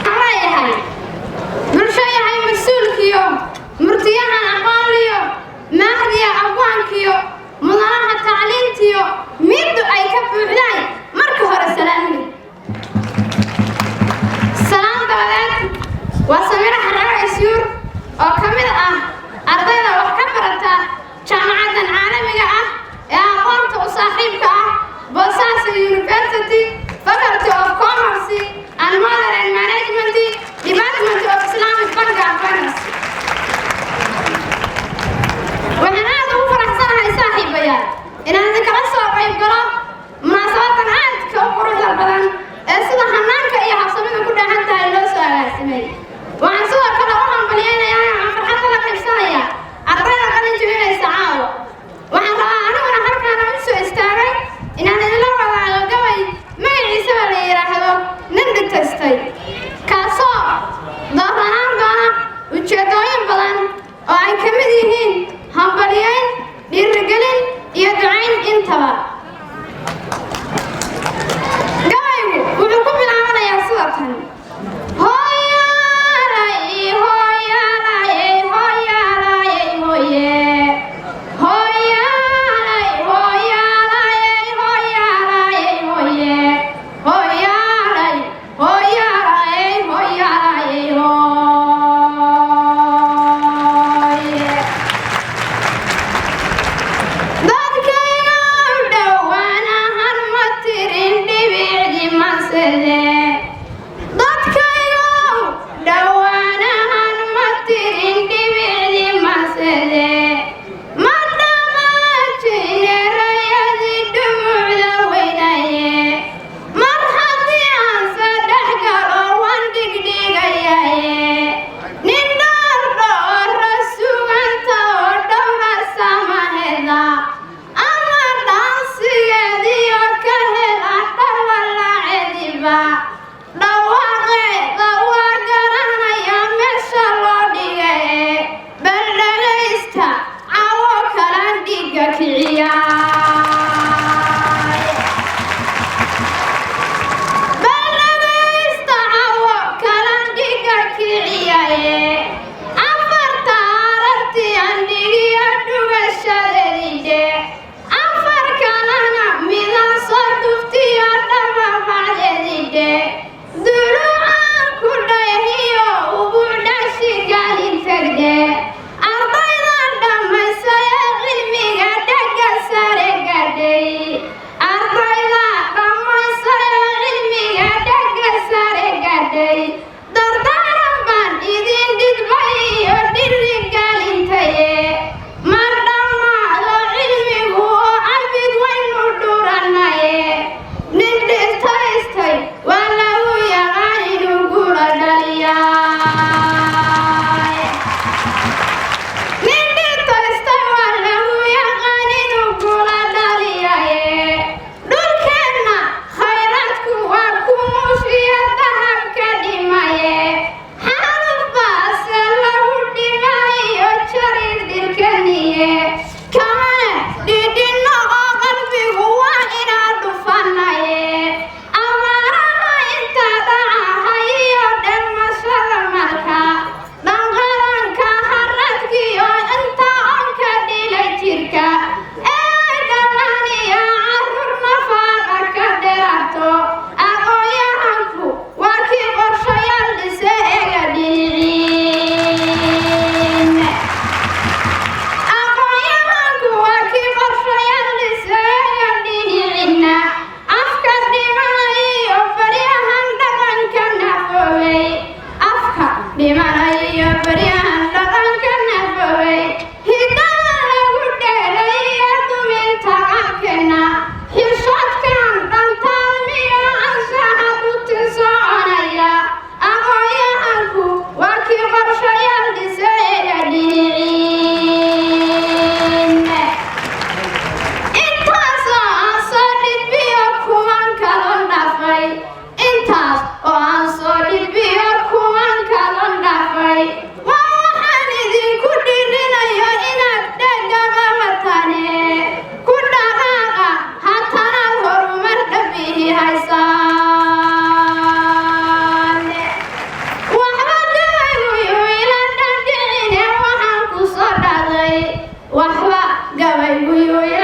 هاي برشاي هاي مسؤول كيو مرتيها عقاليو مهدي أبوان كيو مضاها تعليم تيو ميدو أي كبو علاي مركو هور السلامي السلام دولات وسمير حراوي سيور oo kamid ah ardayda wax ka barata jaamacaddan caalamiga ah ee aqoonta u saaxiibka ah Bosaso University Faculty of Commerce and Modern Management Department of Islamic Bank and Finance. waxaan aad ugu faraxsanahay saaxiibayaal inaan kala soo qayb galo munaasabadan aadka u quruxda badan ee sida hanaanka iyo habsamida ku dhahan tahay loo soo agaasimay. waxaan sidoo kale u hambaliyeynayaa aan farxadda la qaybsanaya ardayda qalin jebinaysa caawa. waxaan rabaa aniguna halkaan u soo istaagay inaan idinla wadaago gabay magaciisaba la yidhaahdo nin dhitaystay kaasoo dooranaan doona ujeedooyin badan oo ay ka mid yihiin hambaliyeyn, dhiirigelin iyo ducayn intaba. gabaygu wuxuu ku bilaabanayaa sida tan: yaabaa igu hooyo